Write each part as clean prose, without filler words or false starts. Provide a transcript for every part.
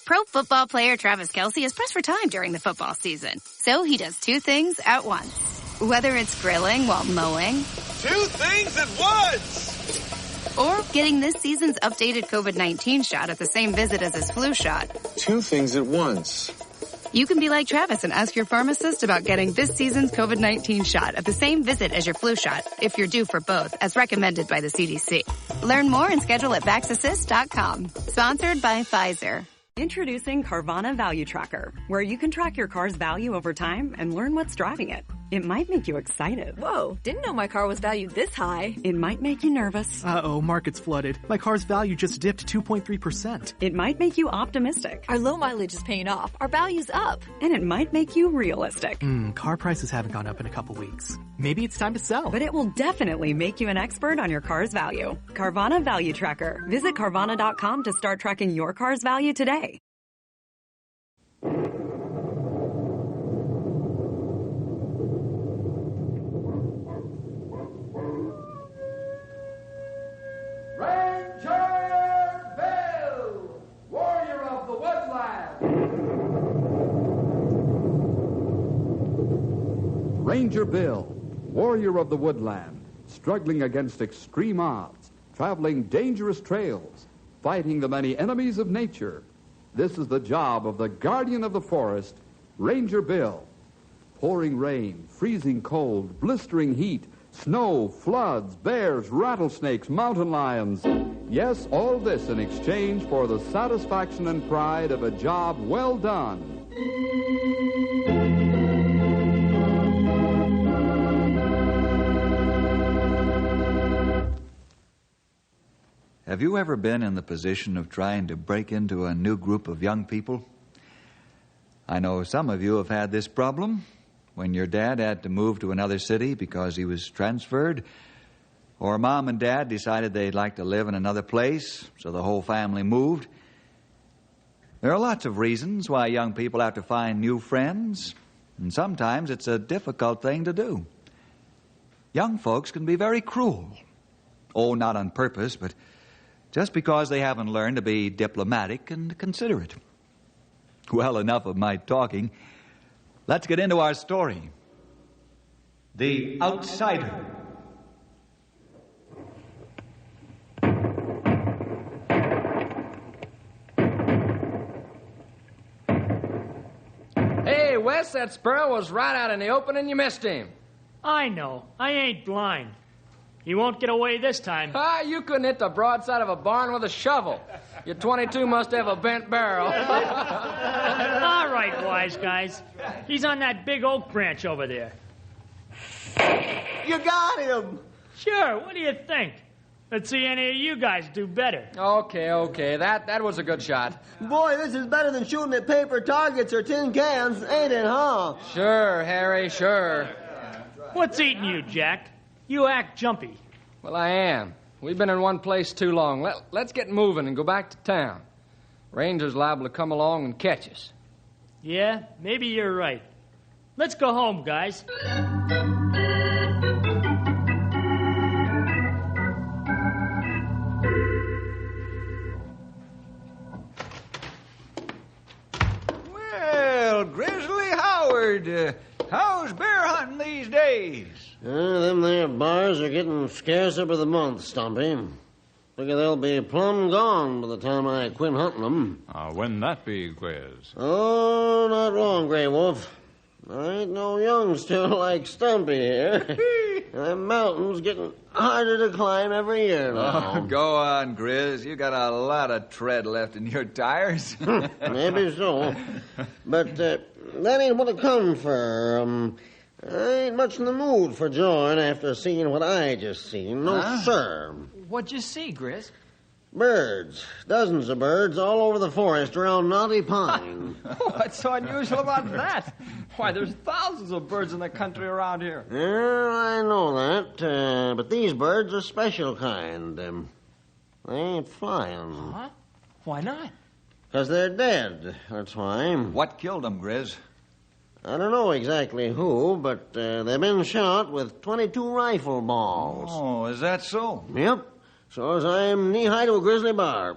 Pro football player Travis Kelce is pressed for time during the football season. So he does two things at once. Whether it's grilling while mowing. Two things at once! Or getting this season's updated COVID-19 shot at the same visit as his flu shot. Two things at once. You can be like Travis and ask your pharmacist about getting this season's COVID-19 shot at the same visit as your flu shot, if you're due for both, as recommended by the CDC. Learn more and schedule at VaxAssist.com. Sponsored by Pfizer. Introducing Carvana Value Tracker, where you can track your car's value over time and learn what's driving it. It might make you excited. Whoa, didn't know my car was valued this high. It might make you nervous. Uh-oh, market's flooded. My car's value just dipped 2.3%. It might make you optimistic. Our low mileage is paying off. Our value's up. And it might make you realistic. Car prices haven't gone up in a couple weeks. Maybe it's time to sell. But it will definitely make you an expert on your car's value. Carvana Value Tracker. Visit Carvana.com to start tracking your car's value today. Ranger Bill, warrior of the woodland, struggling against extreme odds, traveling dangerous trails, fighting the many enemies of nature. This is the job of the guardian of the forest, Ranger Bill. Pouring rain, freezing cold, blistering heat, snow, floods, bears, rattlesnakes, mountain lions. Yes, all this in exchange for the satisfaction and pride of a job well done. Have you ever been in the position of trying to break into a new group of young people? I know some of you have had this problem when your dad had to move to another city because he was transferred, or mom and dad decided they'd like to live in another place, so the whole family moved. There are lots of reasons why young people have to find new friends, and sometimes it's a difficult thing to do. Young folks can be very cruel. Oh, not on purpose, but just because they haven't learned to be diplomatic and considerate. Well, enough of my talking. Let's get into our story. The Outsider. Hey, Wes, that sparrow was right out in the open and you missed him. I know. I ain't blind. He won't get away this time. You couldn't hit the broadside of a barn with a shovel. Your 22 must have a bent barrel. All right, wise guys. He's on that big oak branch over there. You got him. Sure, what do you think? Let's see any of you guys do better. Okay. That was a good shot. Boy, this is better than shooting at paper targets or tin cans, ain't it, huh? Sure, Harry, sure. What's eating you, Jack? You act jumpy. Well, I am. We've been in one place too long. Let's get moving and go back to town. Ranger's liable to come along and catch us. Yeah, maybe you're right. Let's go home, guys. Well, Grizzly Howard, how's bear hunting these days? Them there bars are getting scarcer by the month, Stumpy. Figure they'll be plumb gone by the time I quit hunting them. When that be, Grizz? Oh, not long, Grey Wolf. I ain't no youngster like Stumpy here. Them mountains getting harder to climb every year now. Oh, go on, Grizz. You got a lot of tread left in your tires. Maybe so. But that ain't what I come for. I ain't much in the mood for jawing after seeing what I just seen. No, sir. What'd you see, Grizz? Birds. Dozens of birds all over the forest around Knotty Pine. What's so unusual about that? Why, there's thousands of birds in the country around here. Yeah, I know that. But these birds are special kind. They ain't flying. Huh? Why not? 'Cause they're dead, that's why. What killed them, Grizz? I don't know exactly who, but they've been shot with 22 rifle balls. Oh, is that so? Yep. So as I'm knee-high to a grizzly bear.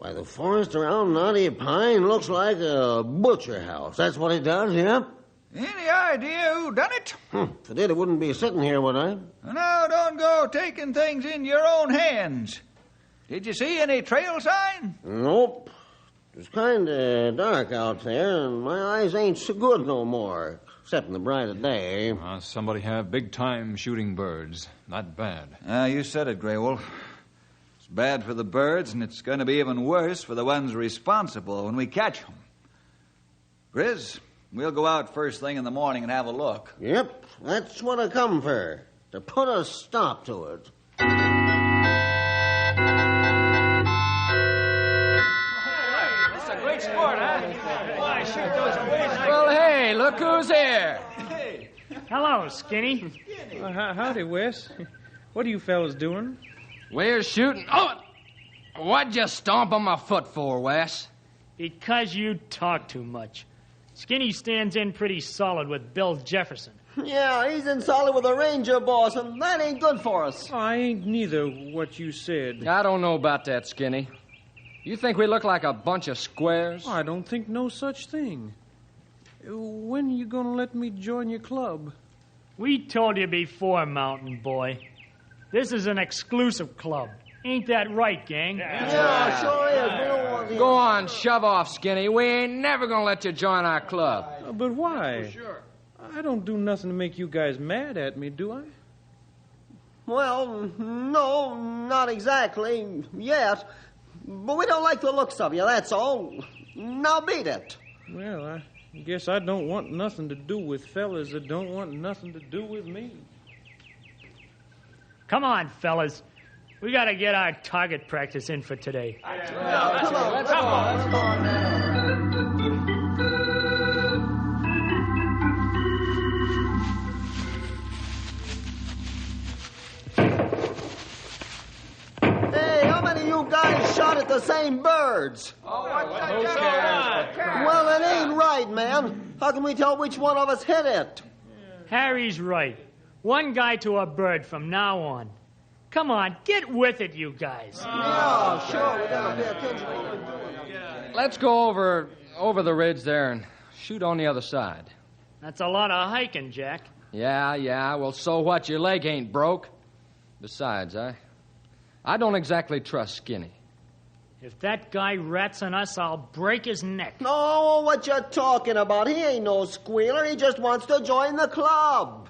Why, the forest around Knotty Pine looks like a butcher house. That's what it does, yeah? Any idea who done it? If I did, I wouldn't be sitting here, would I? No, don't go taking things in your own hands. Did you see any trail sign? Nope. It's kind of dark out there, and my eyes ain't so good no more, except in the bright of day. Somebody have big time shooting birds. Not bad. You said it, Grey Wolf. It's bad for the birds, and it's going to be even worse for the ones responsible when we catch them. Grizz, we'll go out first thing in the morning and have a look. Yep, that's what I come for, to put a stop to it. Great sport, huh? Well, hey, look who's here. Hey. Hello, Skinny. Howdy, Wes. What are you fellas doing? We're shooting. Oh, what'd you stomp on my foot for, Wes? Because you talk too much. Skinny stands in pretty solid with Bill Jefferson. Yeah, he's in solid with the ranger boss, and that ain't good for us. I ain't neither what you said. I don't know about that, Skinny. You think we look like a bunch of squares? I don't think no such thing. When you gonna let me join your club? We told you before, Mountain Boy. This is an exclusive club. Ain't that right, gang? Yeah, sure is. Go on, shove off, Skinny. We ain't never gonna let you join our club. But why? Sure. I don't do nothing to make you guys mad at me, do I? Well, no, not exactly yet. But we don't like the looks of you, that's all. Now beat it. Well, I guess I don't want nothing to do with fellas that don't want nothing to do with me. Come on, fellas. We got to get our target practice in for today. Come on. You guys shot at the same birds. Oh, well, it ain't right, man. How can we tell which one of us hit it? Harry's right. One guy to a bird from now on. Come on, get with it, you guys. Yeah, sure. We gotta pay attention to what we're doing. Let's go over the ridge there and shoot on the other side. That's a lot of hiking, Jack. Yeah. Well, so what? Your leg ain't broke. Besides, I don't exactly trust Skinny. If that guy rats on us, I'll break his neck. No, what you talking about? He ain't no squealer. He just wants to join the club.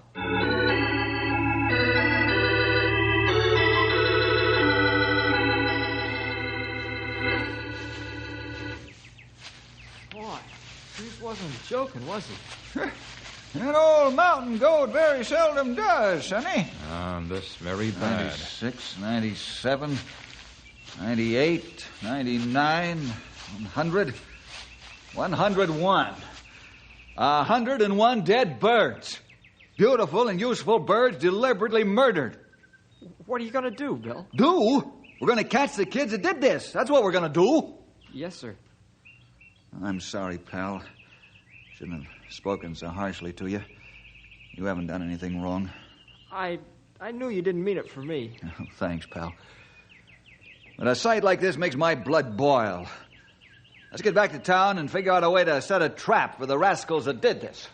Boy, Chief wasn't joking, was he? That old mountain goat very seldom does, Sonny. This very bad. 96, 97, 98, 99, 100, 101. 101 dead birds. Beautiful and useful birds deliberately murdered. What are you going to do, Bill? Do? We're going to catch the kids that did this. That's what we're going to do. Yes, sir. I'm sorry, pal. Shouldn't have spoken so harshly to you. You haven't done anything wrong. I knew you didn't mean it for me. Oh, thanks, pal. But a sight like this makes my blood boil. Let's get back to town and figure out a way to set a trap for the rascals that did this.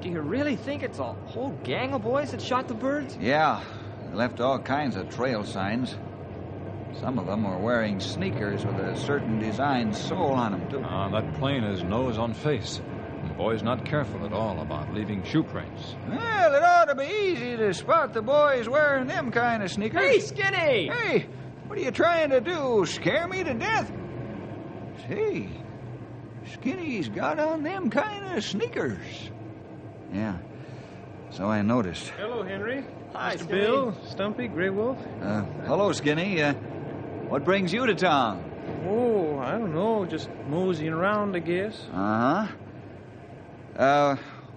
Do you really think it's a whole gang of boys that shot the birds? Yeah. They left all kinds of trail signs. Some of them were wearing sneakers with a certain design sole on them, too. That plain is nose on face. The boy's not careful at all about leaving shoe prints. Well, it ought to be easy to spot the boys wearing them kind of sneakers. Hey, Skinny! Hey, what are you trying to do, scare me to death? Say, Skinny's got on them kind of sneakers. Yeah, so I noticed. Hello, Henry. Hi, Mr. Bill, Stumpy, Grey Wolf. Hello, Skinny. What brings you to town? Oh, I don't know. Just moseying around, I guess.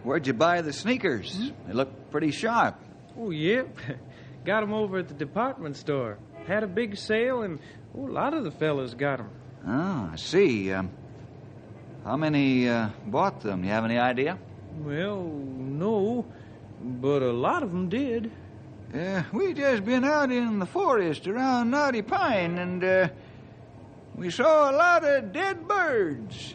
Where'd you buy the sneakers? They look pretty sharp. Oh, yep. Got them over at the department store. Had a big sale, and a lot of the fellas got them. Oh, I see. How many bought them? You have any idea? Well, no, but a lot of them did. We just been out in the forest around Knotty Pine, and we saw a lot of dead birds.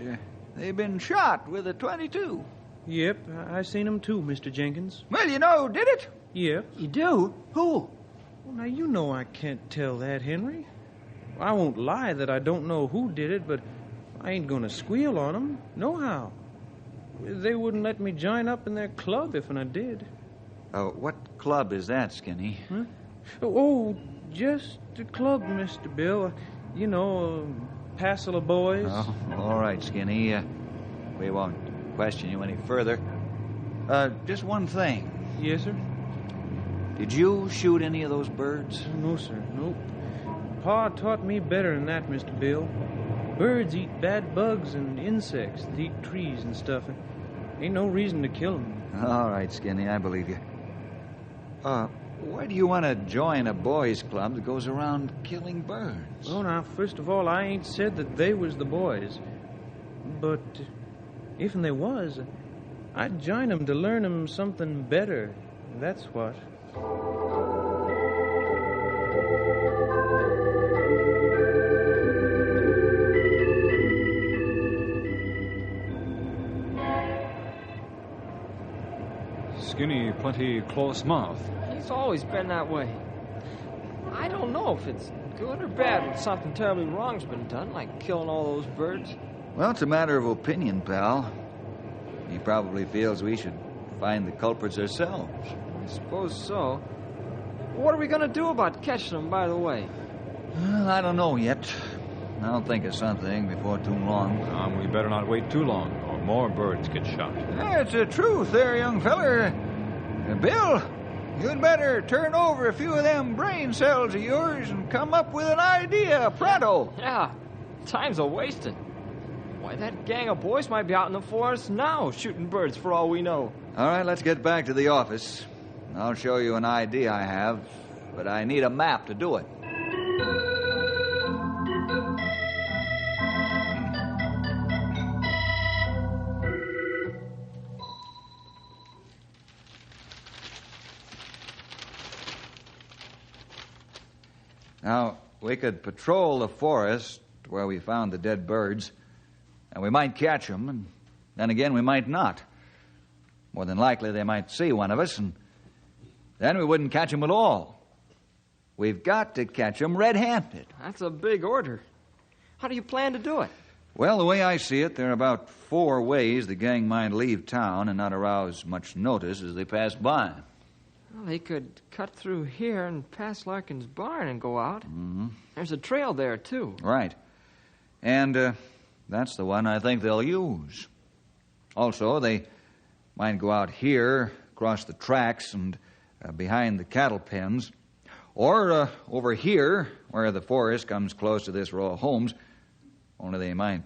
They've been shot with a .22. Yep, I seen them too, Mr. Jenkins. Well, you know who did it? Yep. You do? Who? Well, now, you know I can't tell that, Henry. I won't lie that I don't know who did it, but I ain't gonna squeal on them, nohow. They wouldn't let me join up in their club if I did. What club is that, Skinny? Huh? Oh, just a club, Mr. Bill. You know, a passel of boys. Oh, all right, Skinny. We won't question you any further. Just one thing. Yes, sir? Did you shoot any of those birds? No, sir. Nope. Pa taught me better than that, Mr. Bill. Birds eat bad bugs and insects that eat trees and stuff. Ain't no reason to kill them. All right, Skinny, I believe you. Why do you want to join a boys' club that goes around killing birds? Well, now, first of all, I ain't said that they was the boys. But if they was, I'd join 'em to learn 'em something better. That's what. Skinny, plenty close mouth. He's always been that way. I don't know if it's good or bad when something terribly wrong's been done, like killing all those birds. Well, it's a matter of opinion, pal. He probably feels we should find the culprits ourselves. I suppose so. What are we going to do about catching them, by the way? Well, I don't know yet. I'll think of something before too long. We better not wait too long, or more birds get shot. That's the truth there, young feller. Bill, you'd better turn over a few of them brain cells of yours and come up with an idea pronto. Yeah, time's a-wasting. Why, that gang of boys might be out in the forest now shooting birds for all we know. All right, let's get back to the office. I'll show you an idea I have, but I need a map to do it. Now, we could patrol the forest where we found the dead birds, and we might catch them, and then again we might not. More than likely they might see one of us, and then we wouldn't catch them at all. We've got to catch them red-handed. That's a big order. How do you plan to do it? Well, the way I see it, there are about 4 ways the gang might leave town and not arouse much notice as they pass by. Well, they could cut through here and pass Larkin's barn and go out. Mm-hmm. There's a trail there, too. Right. And that's the one I think they'll use. Also, they might go out here, across the tracks, and behind the cattle pens. Or over here, where the forest comes close to this row of homes. Only they might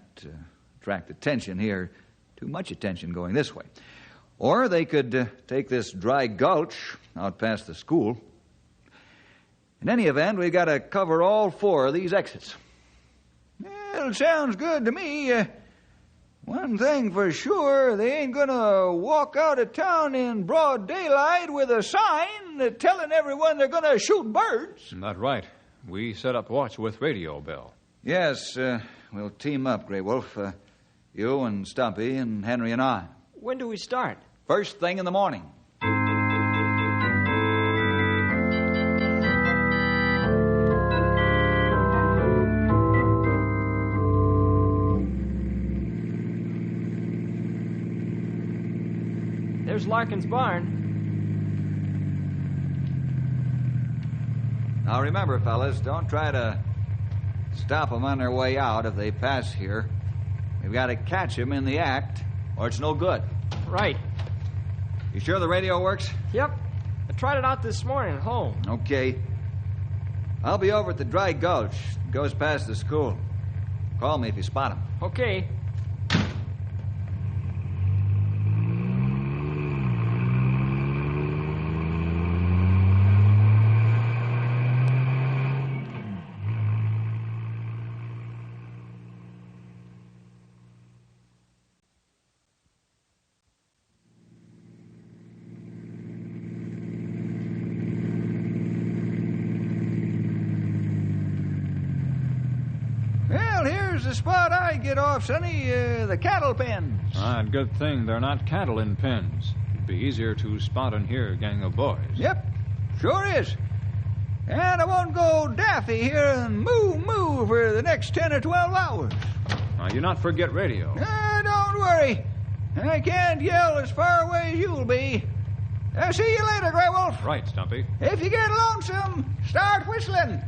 attract attention here. Too much attention going this way. Or they could take this dry gulch out past the school. In any event, we've got to cover all 4 of these exits. Well, it sounds good to me. One thing for sure, they ain't going to walk out of town in broad daylight with a sign telling everyone they're going to shoot birds. That's right. We set up watch with radio, Bill. Yes, we'll team up, Grey Wolf. You and Stumpy and Henry and I. When do we start? First thing in the morning. There's Larkin's barn. Now remember, fellas, don't try to stop them on their way out if they pass here. We've got to catch them in the act, or it's no good. Right. You sure the radio works? Yep. I tried it out this morning at home. Okay. I'll be over at the dry gulch. It goes past the school. Call me if you spot them. Okay. the spot I get off, Sonny, the cattle pens. Good thing they're not cattle in pens. It'd be easier to spot and hear a gang of boys. Yep, sure is. And I won't go daffy here and moo for the next 10 or 12 hours. Now, you not forget radio. Don't worry. I can't yell as far away as you'll be. See you later, Grey Wolf. Right, Stumpy. If you get lonesome, start whistling.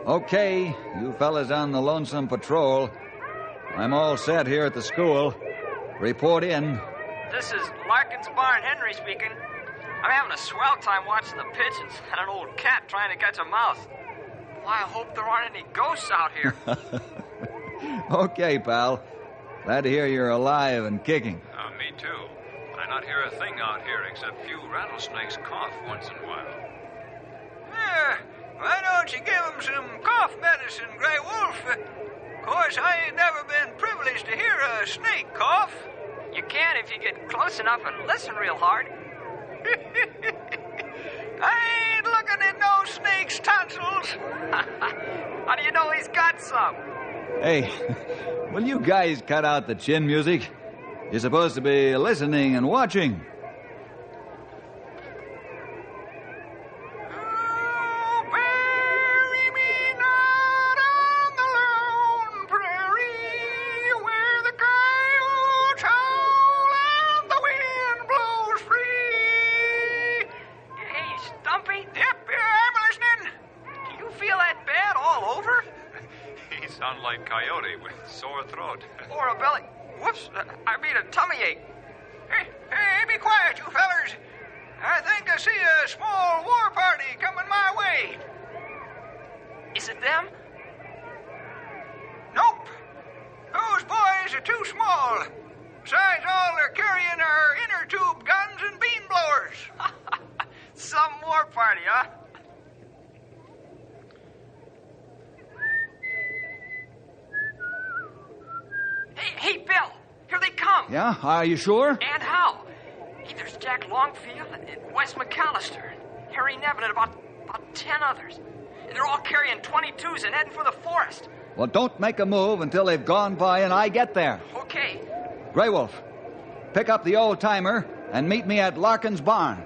Okay, you fellas on the lonesome patrol. I'm all set here at the school. Report in. This is Larkin's Barn Henry speaking. I'm having a swell time watching the pigeons and an old cat trying to catch a mouse. Why, I hope there aren't any ghosts out here. Okay, pal. Glad to hear you're alive and kicking. Me too. I not hear a thing out here except few rattlesnakes cough once in a while. Why don't you give him some cough medicine, Grey Wolf? Of course, I ain't never been privileged to hear a snake cough. You can if you get close enough and listen real hard. I ain't looking at no snake's tonsils. How do you know he's got some? Hey, will you guys cut out the chin music? You're supposed to be listening and watching. Coyote with sore throat. Or a belly. Whoops, I mean a tummy ache. Hey, be quiet, you fellers. I think I see a small war party coming my way. Is it them? Nope. Those boys are too small. Besides, all they're carrying are inner tube guns and bean blowers. Some war party, huh? Hey, Bill, here they come. Yeah? Are you sure? And how? Hey, there's Jack Longfield and Wes McAllister, Harry Nevin, and about 10 others. And they're all carrying 22s and heading for the forest. Well, don't make a move until they've gone by and I get there. Okay. Grey Wolf, pick up the old-timer and meet me at Larkin's barn.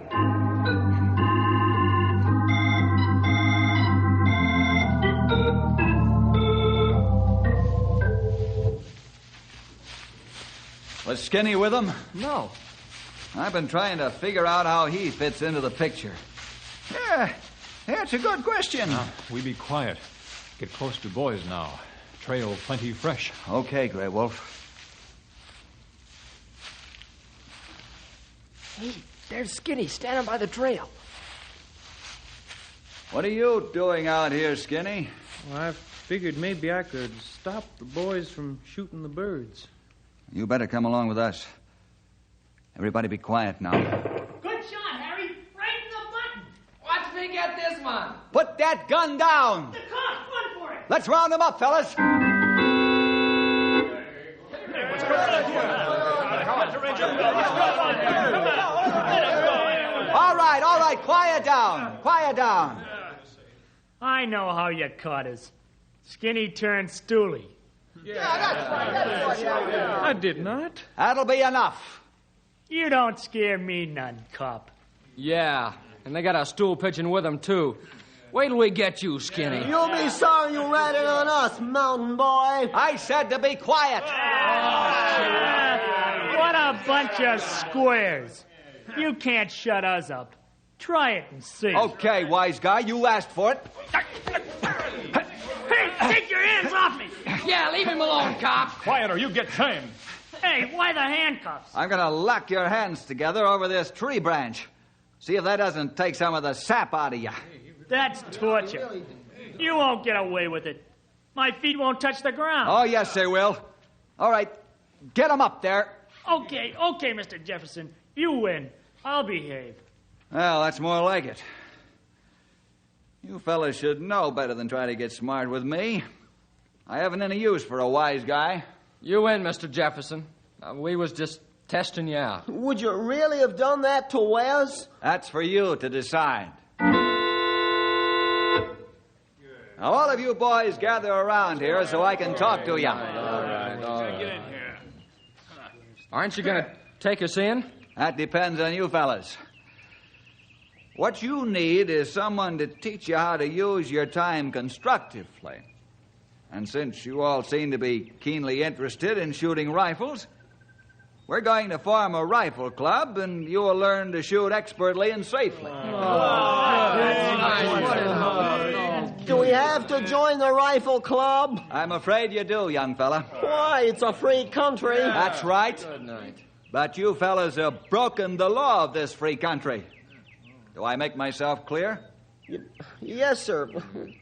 Was Skinny with him? No. I've been trying to figure out how he fits into the picture. Yeah, it's a good question. We be quiet. Get close to boys now. Trail plenty fresh. Okay, Grey Wolf. Hey, there's Skinny standing by the trail. What are you doing out here, Skinny? Well, I figured maybe I could stop the boys from shooting the birds. You better come along with us. Everybody be quiet now. Good shot, Harry. Right in the button. Watch me get this one. Put that gun down. The cops, run for it. Let's round them up, fellas. All right. Quiet down. I know how you caught us. Skinny turned stoolie. I did not. That'll be enough. You don't scare me none, cop. Yeah, and they got a stool pigeon with them, too. Wait till we get you, Skinny. You'll be sorry you ratted on us, mountain boy. I said to be quiet. What a bunch of squares. You can't shut us up. Try it and see. Okay, wise guy, you asked for it. Hey, take your hands off me. Yeah, leave him alone, cop. Quiet or you get shamed. Hey, why the handcuffs? I'm going to lock your hands together over this tree branch. See if that doesn't take some of the sap out of you. That's torture. You won't get away with it. My feet won't touch the ground. Oh, yes, they will. All right, get them up there. Okay, Mr. Jefferson. You win. I'll behave. Well, that's more like it. You fellas should know better than try to get smart with me. I haven't any use for a wise guy. You win, Mr. Jefferson. We was just testing you out. Would you really have done that to Wes? That's for you to decide. Now, all of you boys gather around here so I can talk to you. All right. Get in here. Aren't you going to take us in? That depends on you fellas. What you need is someone to teach you how to use your time constructively. And since you all seem to be keenly interested in shooting rifles, we're going to form a rifle club, and you will learn to shoot expertly and safely. Do we have to join the rifle club? I'm afraid you do, young fella. Why? It's a free country. That's right. Good night. But you fellas have broken the law of this free country. Do I make myself clear? Yes, sir.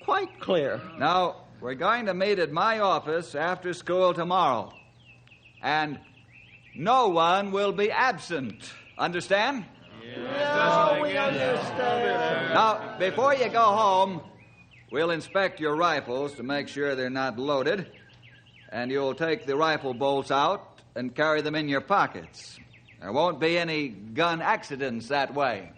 Quite clear. Now, we're going to meet at my office after school tomorrow. And no one will be absent. Understand? No, we understand. Now, before you go home, we'll inspect your rifles to make sure they're not loaded. And you'll take the rifle bolts out and carry them in your pockets. There won't be any gun accidents that way.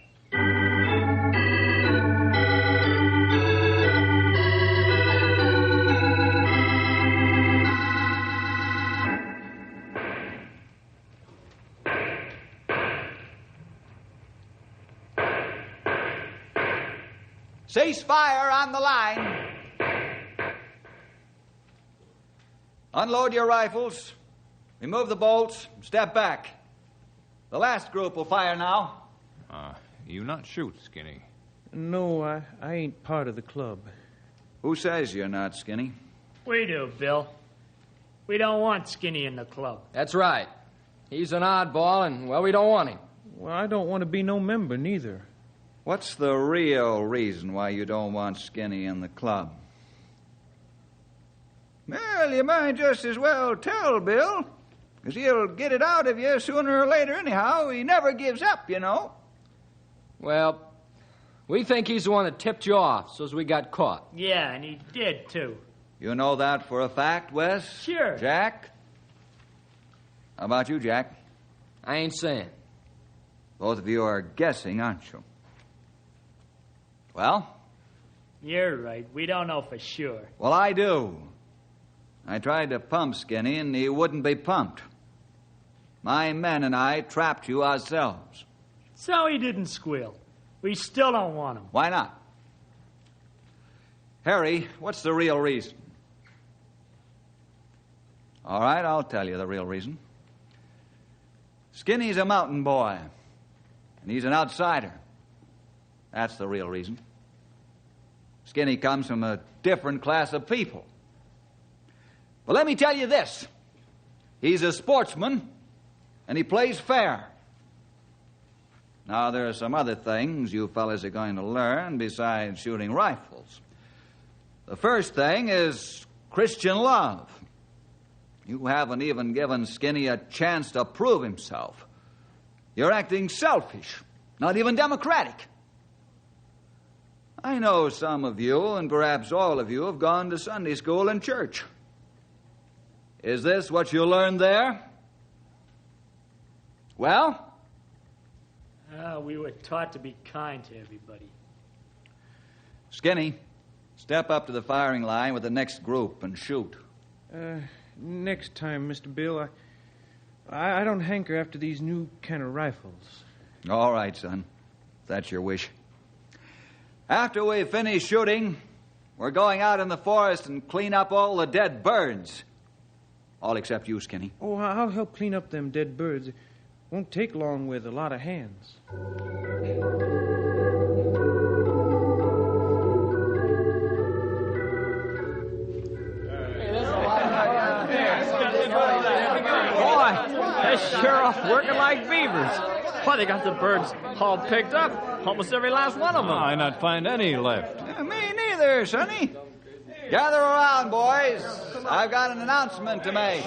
Cease fire on the line. Unload your rifles. Remove the bolts. Step back. The last group will fire now. You not shoot, Skinny? No, I ain't part of the club. Who says you're not, Skinny? We do, Bill. We don't want Skinny in the club. That's right. He's an oddball, and, well, we don't want him. Well, I don't want to be no member, neither. What's the real reason why you don't want Skinny in the club? Well, you might just as well tell Bill, because he'll get it out of you sooner or later anyhow. He never gives up, you know. Well, we think he's the one that tipped you off, so as we got caught. Yeah, and he did, too. You know that for a fact, Wes? Sure. Jack? How about you, Jack? I ain't saying. Both of you are guessing, aren't you? Well? You're right. We don't know for sure. Well, I do. I tried to pump Skinny, and he wouldn't be pumped. My men and I trapped you ourselves. So he didn't squeal. We still don't want him. Why not? Harry, what's the real reason? All right, I'll tell you the real reason. Skinny's a mountain boy, and he's an outsider. That's the real reason. Skinny comes from a different class of people. But let me tell you this. He's a sportsman, and he plays fair. Now, there are some other things you fellas are going to learn besides shooting rifles. The first thing is Christian love. You haven't even given Skinny a chance to prove himself. You're acting selfish, not even democratic. I know some of you, and perhaps all of you, have gone to Sunday school and church. Is this what you learned there? Well? We were taught to be kind to everybody. Skinny, step up to the firing line with the next group and shoot. Next time, Mr. Bill, I don't hanker after these new kind of rifles. All right, son. If that's your wish. After we finish shooting, we're going out in the forest and clean up all the dead birds. All except you, Skinny. Oh, I'll help clean up them dead birds. It won't take long with a lot of hands. They're sure off working like beavers. Why, they got the birds all picked up. Almost every last one of them. I not find any left. Me neither, Sonny. Gather around, boys. I've got an announcement to make.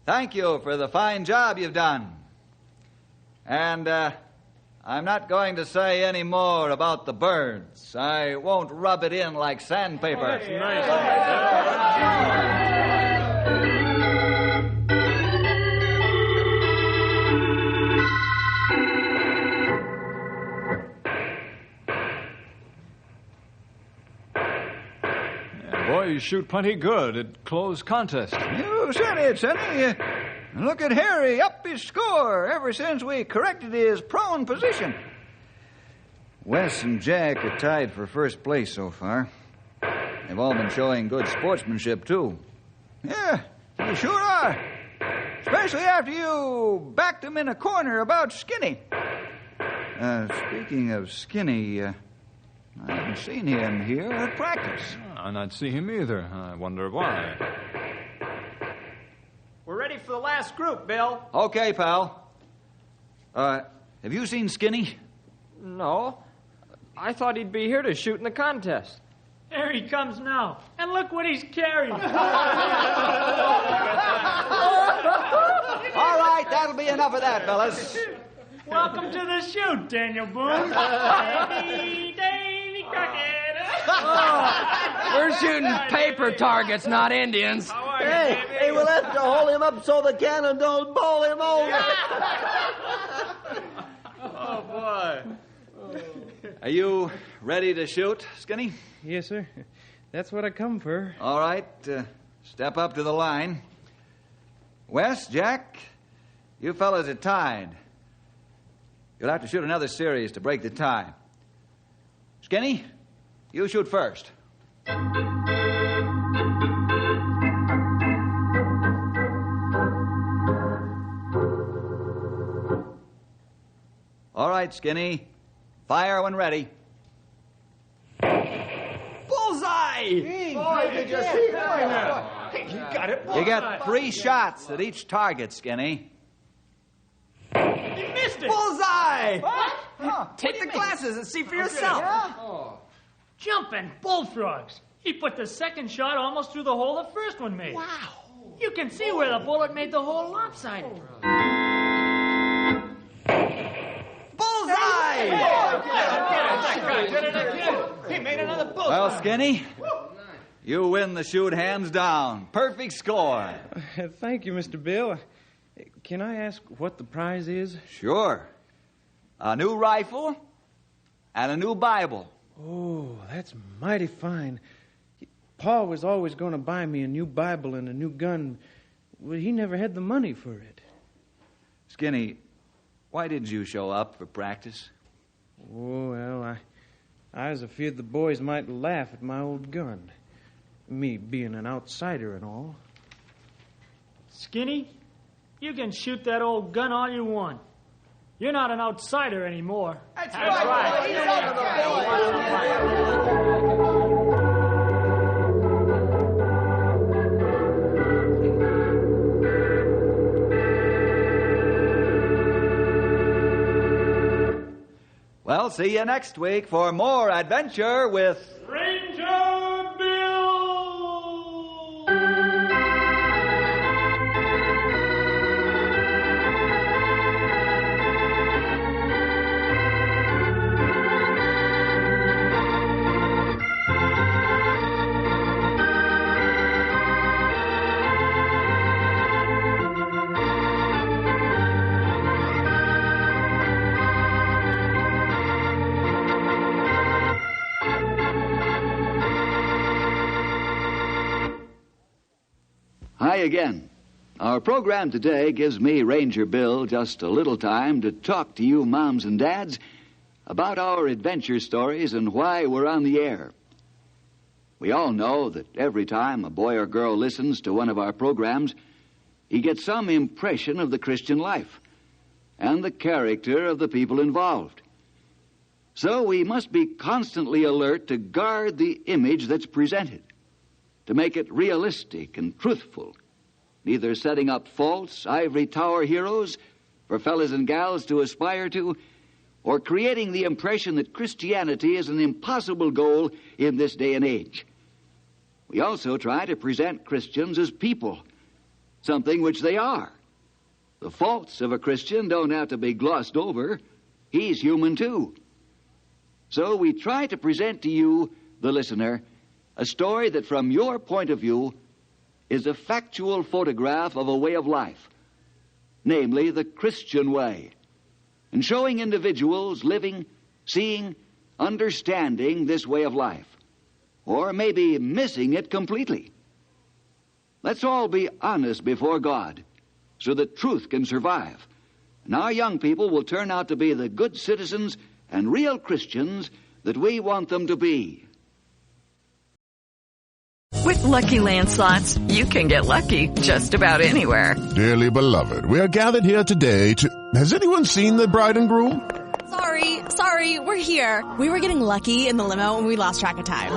thank you for the fine job you've done. And I'm not going to say any more about the birds. I won't rub it in like sandpaper. Oh, that's nice. Boy, you shoot plenty good at close contest. You said it, Sonny. Look at Harry, up his score ever since we corrected his prone position. Wes and Jack are tied for first place so far. They've all been showing good sportsmanship, too. Yeah, you sure are. Especially after you backed him in a corner about Skinny. Speaking of Skinny, I haven't seen him here at practice. I not see him either. I wonder why. We're ready for the last group, Bill. Okay, pal. Have you seen Skinny? No. I thought he'd be here to shoot in the contest. Here he comes now. And look what he's carrying. All right, that'll be enough of that, fellas. Welcome to the shoot, Daniel Boone. Davy Crockett. We're shooting paper targets, not Indians. Hey, we'll have to hold him up so the cannon don't bowl him over. Oh, boy. Are you ready to shoot, Skinny? Yes, sir. That's what I come for. All right, step up to the line. Wes, Jack, you fellas are tied. You'll have to shoot another series to break the tie. Skinny, you shoot first. All right, Skinny. Fire when ready. Bullseye! Boy, did you see that? Hey, you got it. You get 3 shots at each target, Skinny. He missed it. Bullseye! What? Take the glasses and see for yourself. Jumping bullfrogs. He put the second shot almost through the hole the first one made. Wow. You can see where the bullet made the hole lopsided. Bullseye! He made another bullseye. Well, Skinny, you win the shoot hands down. Perfect score. Thank you, Mr. Bill. Can I ask what the prize is? Sure. A new rifle and a new Bible. Oh, that's mighty fine. Pa was always going to buy me a new Bible and a new gun. Well, he never had the money for it. Skinny, why didn't you show up for practice? Oh, well, I was afeard the boys might laugh at my old gun. Me being an outsider and all. Skinny, you can shoot that old gun all you want. You're not an outsider anymore. That's right. Well, see you next week for more adventure with Ranger Bill! Hi again. Our program today gives me, Ranger Bill, just a little time to talk to you moms and dads about our adventure stories and why we're on the air. We all know that every time a boy or girl listens to one of our programs, he gets some impression of the Christian life and the character of the people involved. So we must be constantly alert to guard the image that's presented, to make it realistic and truthful, neither setting up false ivory tower heroes for fellas and gals to aspire to, or creating the impression that Christianity is an impossible goal in this day and age. We also try to present Christians as people something which they are. The faults of a Christian don't have to be glossed over. He's human too. So we try to present to you, the listener, a story that from your point of view is a factual photograph of a way of life, namely the Christian way, and showing individuals living, seeing, understanding this way of life, or maybe missing it completely. Let's all be honest before God so that truth can survive, and our young people will turn out to be the good citizens and real Christians that we want them to be. With Lucky Land Slots, you can get lucky just about anywhere. Dearly beloved, we are gathered here today to... Has anyone seen the bride and groom? Sorry, we're here. We were getting lucky in the limo and we lost track of time.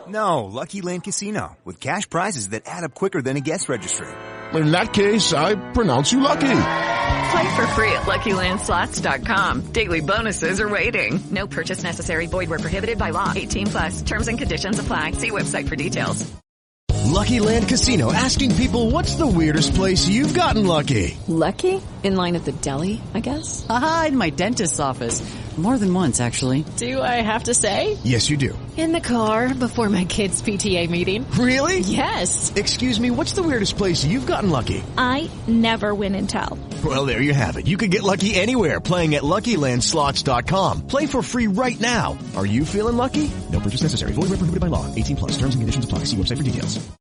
No, Lucky Land Casino, with cash prizes that add up quicker than a guest registry. In that case, I pronounce you lucky. Play for free at LuckyLandSlots.com. Daily bonuses are waiting. No purchase necessary. Void where prohibited by law. 18+. Terms and conditions apply. See website for details. Lucky Land Casino, asking people, what's the weirdest place you've gotten lucky? Lucky? In line at the deli, I guess? Aha, in my dentist's office. More than once, actually. Do I have to say? Yes, you do. In the car before my kids' PTA meeting. Really? Yes. Excuse me, what's the weirdest place you've gotten lucky? I never win and tell. Well, there you have it. You can get lucky anywhere, playing at LuckyLandSlots.com. Play for free right now. Are you feeling lucky? No purchase necessary. Void where prohibited by law. 18+. Terms and conditions apply. See website for details.